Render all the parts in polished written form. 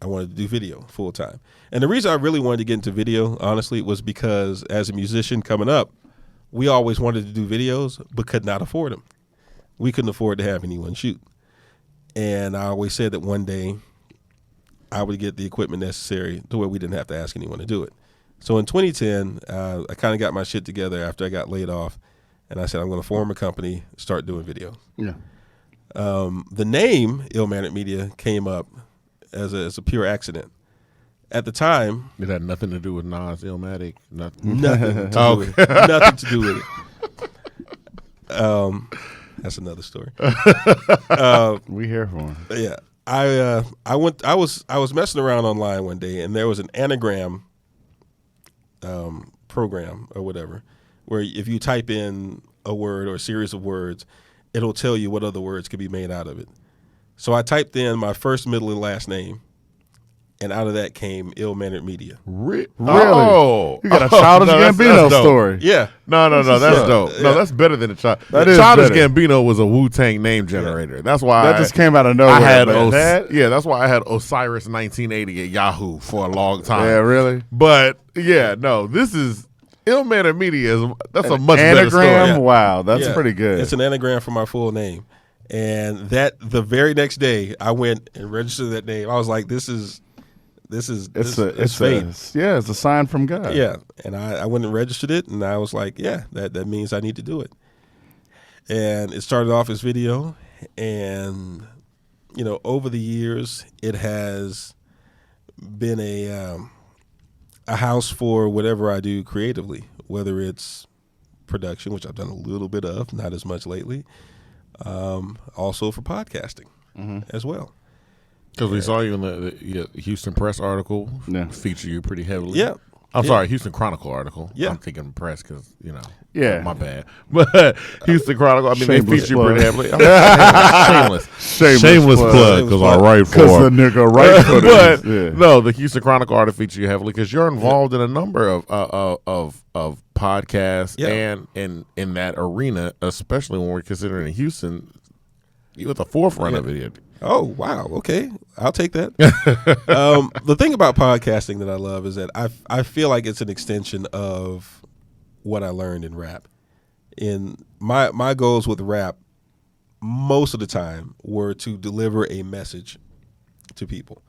wanted to do video full time. And the reason I really wanted to get into video, honestly, was because as a musician coming up, we always wanted to do videos but could not afford them. We couldn't afford to have anyone shoot. And I always said that one day I would get the equipment necessary to where we didn't have to ask anyone to do it. So in 2010, I kind of got my shit together after I got laid off, and I said I'm going to form a company, start doing video. Yeah. The name Ill-Mannered Media came up as a pure accident. At the time, it had nothing to do with Nas Illmatic. Nothing to do with it. Nothing to do with it. That's another story. We here for him. Yeah, I was messing around online one day, and there was an anagram program or whatever, where if you type in a word or a series of words, it'll tell you what other words could be made out of it. So I typed in my first, middle, and last name, and out of that came Ill-Mannered Media. Really? Oh. You got a Childish Gambino story. Yeah. No, that's dope. No, that's better than a child. Childish Gambino was a Wu-Tang name generator. That's why that just came out of nowhere. That's why I had Osiris 1980 at Yahoo for a long time. Yeah, really? But yeah, no, this is Ill-Mannered Media. That's a much better story. Anagram? Wow, that's pretty good. It's an anagram for my full name. And that the very next day I went and registered that name. I was like, this is fate. It's a sign from God. Yeah. And I went and registered it, and I was like, yeah, that means I need to do it. And it started off as video, and over the years it has been a house for whatever I do creatively, whether it's production, which I've done a little bit of, not as much lately, also for podcasting as well. Because we saw you in the Houston Press article feature you pretty heavily. Yeah. I'm sorry, Houston Chronicle article. Yeah. I'm thinking press because, Yeah. my bad. But Houston Chronicle, they feature you pretty heavily. Shameless plug because I write for it. Because the nigga write for it. But no, the Houston Chronicle article feature you heavily because you're involved in a number of podcasts and in that arena, especially when we're considering Houston, you're at the forefront of it. Oh, wow. Okay. I'll take that. The thing about podcasting that I love is that I feel like it's an extension of what I learned in rap. In my goals with rap, most of the time, were to deliver a message to people.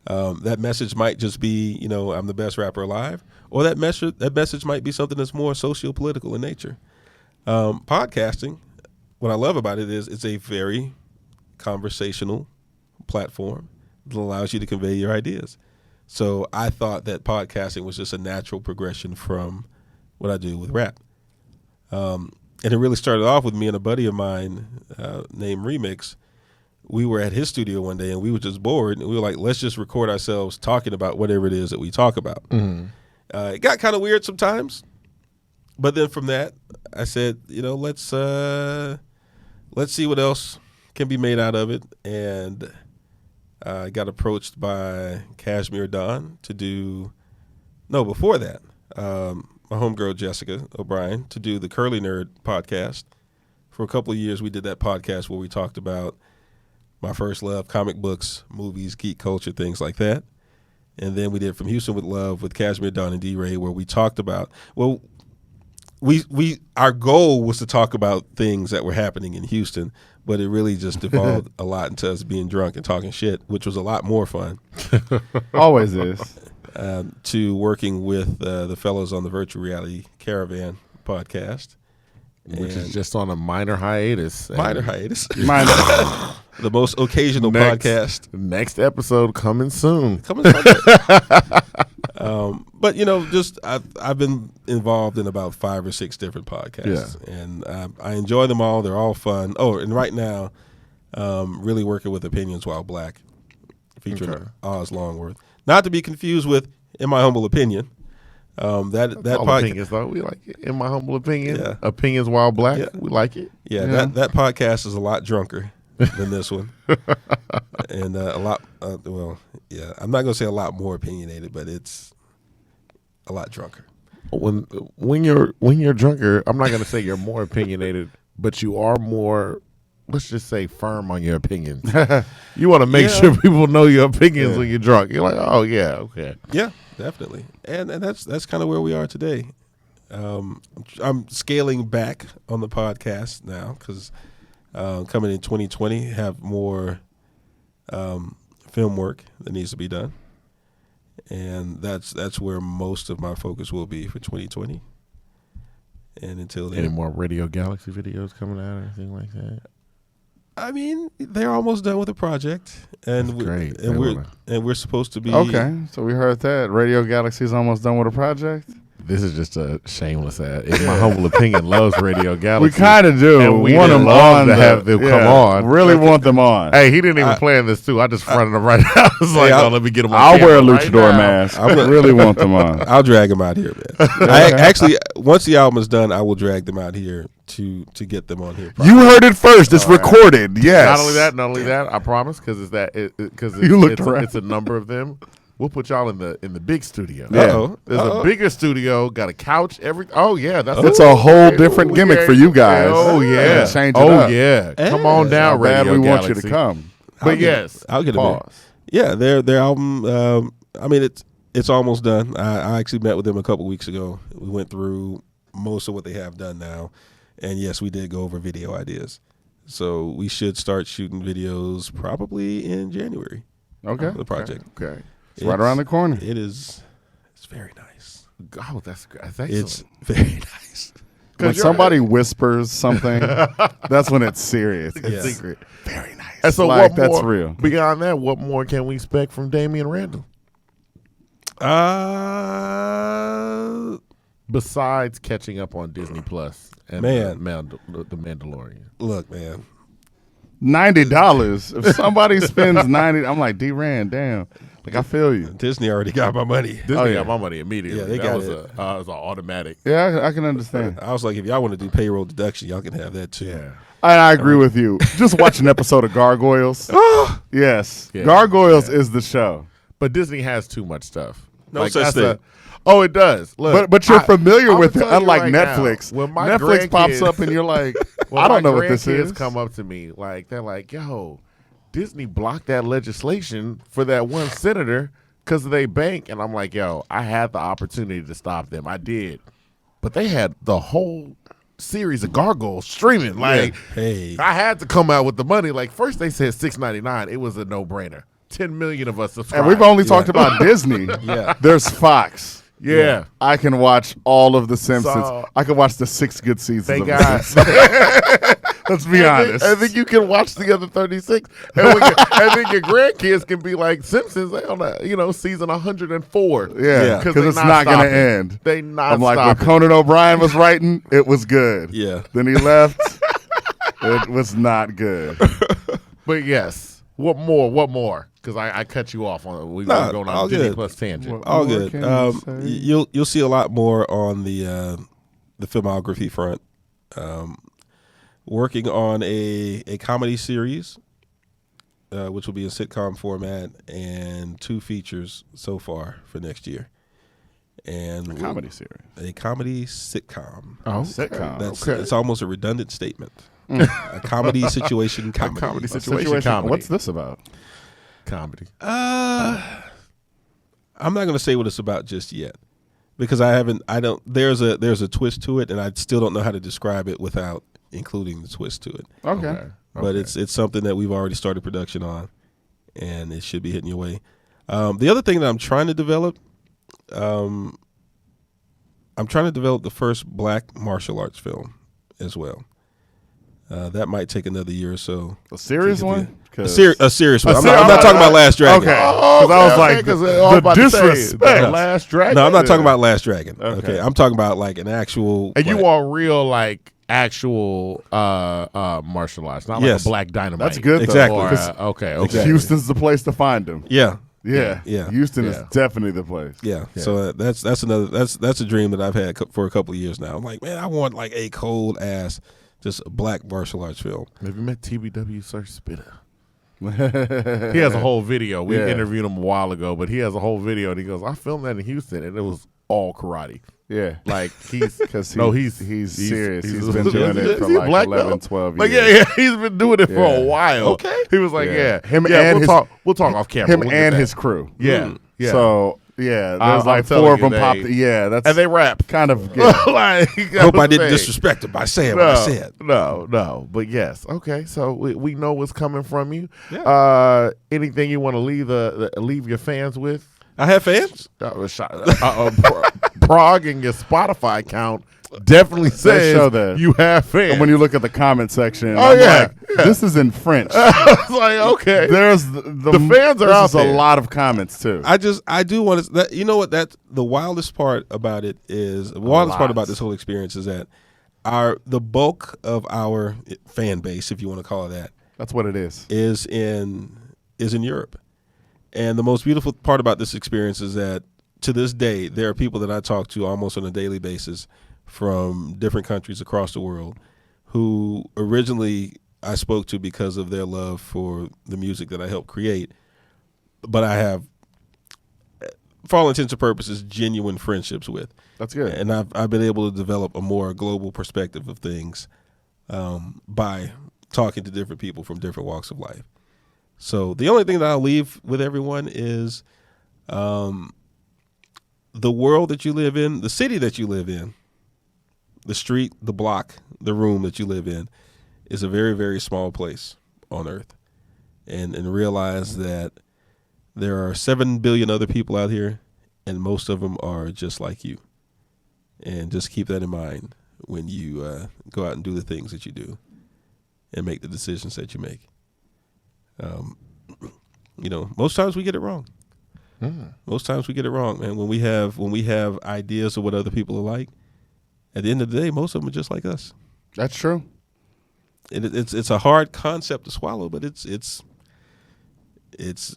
That message might just be, I'm the best rapper alive, or that message might be something that's more socio-political in nature. Podcasting, what I love about it is it's a very conversational platform that allows you to convey your ideas. So I thought that podcasting was just a natural progression from what I do with rap. And it really started off with me and a buddy of mine named Remix. We were at his studio one day and we were just bored, and we were like, let's just record ourselves talking about whatever it is that we talk about. It got kind of weird sometimes, but then from that I said, let's see what else can be made out of it. And I got approached by Cashmere Dawn to do, before that, my homegirl Jessica O'Brien to do the Curly Nerd podcast. For a couple of years, we did that podcast where we talked about my first love, comic books, movies, geek culture, things like that. And then we did From Houston with Love with Cashmere Dawn and D-Ray, where we talked about, our goal was to talk about things that were happening in Houston, but it really just evolved a lot into us being drunk and talking shit, which was a lot more fun. Always is. To working with the fellows on the Virtual Reality Caravan podcast. Which is just on a minor hiatus. The most occasional podcast. Next episode coming soon. But I've been involved in about 5 or 6 different podcasts, and I enjoy them all. They're all fun. Oh, and right now, really working with Opinions While Black, featuring Oz Longworth. Not to be confused with In My Humble Opinion. That podcast, opinions, though. We like it. In My Humble Opinion, Opinions While Black. We like it. That podcast is a lot drunker than this one, and a lot. I'm not gonna say a lot more opinionated, but it's a lot drunker. When you're drunker, I'm not gonna say you're more opinionated, but you are more let's just say, firm on your opinions. You want to make sure people know your opinions when you're drunk. You're like, oh yeah, okay, yeah, definitely, and that's kind of where we are today. I'm scaling back on the podcast now because coming in 2020 have more film work that needs to be done, and that's where most of my focus will be for 2020. And until then, any more Radio Galaxy videos coming out or anything like that? I mean, they're almost done with the project, and great. We're supposed to be Okay, so we heard that Radio Galaxy's almost done with a project. This is just a shameless ad. In my humble opinion, loves Radio Galaxy. We kind of do. And we want them on to have them come on. Really want them on. Hey, he didn't even plan this too. I just fronted him right now. I was like, let me get him on I'll camera wear a right luchador now. mask. I really want them on. I'll drag them out here, man. Actually, once the album is done, I will drag them out here to get them on here. You heard it first. It's recorded. Yes. Not only that, I promise, because it's a number of them. We'll put y'all in the big studio. Yeah. There's a bigger studio, got a couch, that's It's a whole different gimmick for you guys. Oh yeah. Change it up. Yeah. Come on down, How bad Radio we want you Galaxy. to come. But yes. I'll get them in. Pause. Yeah, their album. I mean, it's almost done. I actually met with them a couple weeks ago. We went through most of what they have done now, and yes, we did go over video ideas. So we should start shooting videos probably in January. Okay. The project. Okay. It's right around the corner. It's very nice. Oh, that's excellent. It's very nice. When somebody whispers something, that's when it's serious. It's Yes. secret. Very nice. And so like, what more, that's real. Beyond that, what more can we expect from Damien Randle? Besides catching up on Disney Plus and Man. the Mandalorian. Look, man. $90. If somebody spends $90, I'm like, D-Rand, damn. Like, I feel you. Disney already got my money. Disney got my money immediately. Yeah, they that got was it. it was an automatic. Yeah, I can understand. I was like, if y'all want to do payroll deduction, y'all can have that too. Yeah. I agree with you. Just watch an episode of Gargoyles. Yes. Yeah. Gargoyles is the show. But Disney has too much stuff. No such thing. It does. Look, But you're familiar I'm with it, gonna tell you unlike right now, Netflix. when my Netflix pops grandkids- up and you're like, when I don't my know what this grandkids is. come up to me, like they're like, yo, Disney blocked that legislation for that one senator because of their bank. And I'm like, yo, I had the opportunity to stop them. I did. But they had the whole series of Gargoyles streaming. Like, Hey. I had to come out with the money. Like, first they said $6.99. It was a no-brainer. 10 million of us subscribed. And we've only talked about Disney. Yeah. There's Fox. Yeah. I can watch all of The Simpsons. So- I can watch the 6 good seasons They of The got. Simpsons. Let's be honest. And then you can watch the other 36, and then your grandkids can be like Simpsons. They on season 104. Yeah, because they it's not going to stopping. end. They not. I'm like, when stopping. Conan O'Brien was writing, it was good. Yeah. Then he left. It was not good. But yes, what more? Because I cut you off on. We were going all on Disney good. Plus tangent. All What good. can you say? You'll see a lot more on the filmography front. Working on a comedy series, which will be a sitcom format, and 2 features so far for next year. And Comedy series. a comedy sitcom. Oh, Sitcom. It's almost a redundant statement. A comedy situation comedy. comedy situation comedy. What's this about? Comedy. I'm not going to say what it's about just yet because there's a twist to it and I still don't know how to describe it without including the twist to it. Okay. But it's something that we've already started production on and it should be hitting your way. The other thing that I'm trying to develop, I'm trying to develop the first black martial arts film as well. That might take another year or so. A serious one? A serious one. I'm ser- not talking about Last Dragon. Okay. Because I was like, the disrespect. The Last Dragon. No, I'm not talking about Last Dragon. Okay. Okay, I'm talking about like an actual. And you like- want real actual martial arts, not Yes. like a Black Dynamite. That's good, though. Exactly. Or, 'Cause okay. Houston's the place to find them. Yeah, Yeah. Yeah. Houston Yeah. is definitely the place. yeah. So that's a dream that I've had for a couple of years now. I'm like, man, I want like a cold ass, just a black martial arts film. Have you met TBW Sir Spitter? He has a whole video. We Yeah. interviewed him a while ago, but he has a whole video, and he goes, "I filmed that in Houston, and it was all karate. Yeah. Like he's Because he's serious. He's he's been doing it for is he a like black 11, belt? 12 Like years. yeah, he's been doing it for a while. Okay. He was like, Yeah. yeah, Him yeah, and we'll talk off camera. Him We'll get and that. his crew. Yeah. Yeah. So, yeah, I'm there's like telling 4 of you, them popped. they- Yeah, that's and they rap. kind of yeah. Like, Hope I didn't disrespect him by saying what I said. No. But yes, okay. So we know what's coming from you. Yeah. Anything you want to leave your fans with? I have fans. Prague and your Spotify account definitely says show that. you have fans. And when you look at the comment section, Oh, I'm yeah, like, yeah. this is in French. it's like okay, There's the fans are this out is there. a lot of comments too. I do want to. You know what? That's the wildest part about it is. The wildest part about this whole experience is that the bulk of our fan base, if you want to call it that, That's what it is. is in Europe. And the most beautiful part about this experience is that to this day, there are people that I talk to almost on a daily basis from different countries across the world who originally I spoke to because of their love for the music that I helped create. But I have, for all intents and purposes, genuine friendships with. That's good. And I've been able to develop a more global perspective of things by talking to different people from different walks of life. So the only thing that I'll leave with everyone is the world that you live in, the city that you live in, the street, the block, the room that you live in is a very, very small place on earth. And realize that there are 7 billion other people out here, and most of them are just like you. And just keep that in mind when you go out and do the things that you do and make the decisions that you make. Most times we get it wrong. Most times we get it wrong, man. When we have ideas of what other people are like, at the end of the day, most of them are just like us. That's true. It's a hard concept to swallow, but it's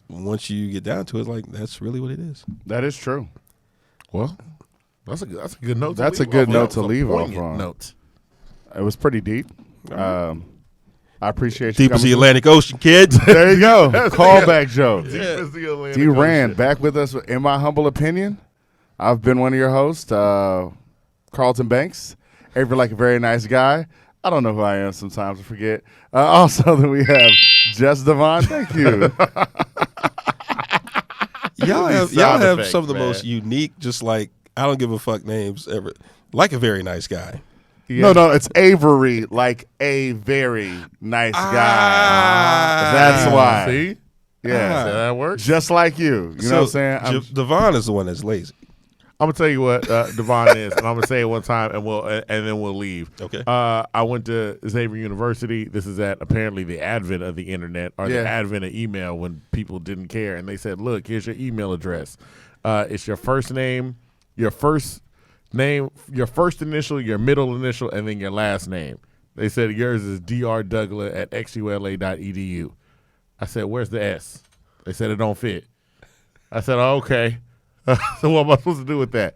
once you get down to it, like that's really what it is. That is true. Well, that's a good note. That's a good note to leave off on. Note. It was pretty deep. I appreciate you Deep as coming the through. Atlantic Ocean, kids. There you go. Callback Joe. D. D. Rand back with us. In my humble opinion, I've been one of your hosts, Carlton Banks. Avery like a very nice guy. I don't know who I am sometimes. I forget. Also, then we have Jess Devon. Thank you. y'all have effects, some of the man. most unique, just like I don't give a fuck names ever. Like a very nice guy. No, it's Avery, like a very nice guy. That's why. See? Yeah. So that works. Just like you. You know what I'm saying? Devon is the one that's lazy. I'm gonna tell you what Devon is, and I'm gonna say it one time, and then we'll leave. Okay. I went to Xavier University. This is at apparently the advent of the internet or the advent of email when people didn't care, and they said, "Look, here's your email address. It's your first name, your first initial, your middle initial, and then your last name." They said yours is drdouglas@xula.edu. I said, "Where's the S?" They said it don't fit. I said, "Oh, okay." So what am I supposed to do with that?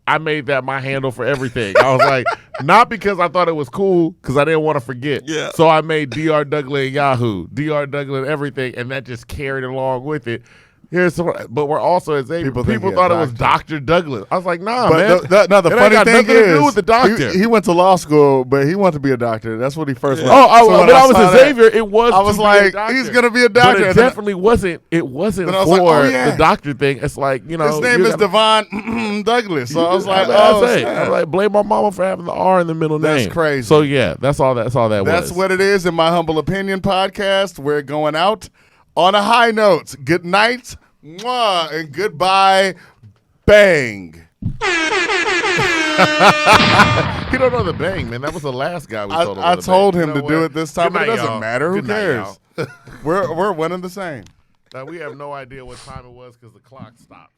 I made that my handle for everything. I was like, not because I thought it was cool, because I didn't want to forget. Yeah. So I made Dr. Douglas and Yahoo, Dr. Douglas and everything, and that just carried along with it. But we're also at Xavier. People thought it was Dr. Douglas. I was like, nah, man. The It funny ain't got thing nothing to do with the doctor. he went to law school, but he wanted to be a doctor. That's what he first went. When I was saw at that, Xavier, it was. I was to be a like, doctor. he's gonna be a doctor. But it And then definitely wasn't. It wasn't Then I for was like, oh, yeah. the doctor thing. It's like, you know, his name you is gotta- Devon Douglas. So I was like, I oh, was snap. like, blame my mama for having the R in the middle That's name. crazy. So yeah, that's all that was. That's what it is in my humble opinion podcast. We're going out on a high note. Good night, mwah, and goodbye, bang. He don't know the bang, man. That was the last guy we told him. I told him You know to do what? it this time, Good but it night, doesn't y'all. matter. Who Good night, cares? y'all. We're one and the same. We have no idea what time it was because the clock stopped.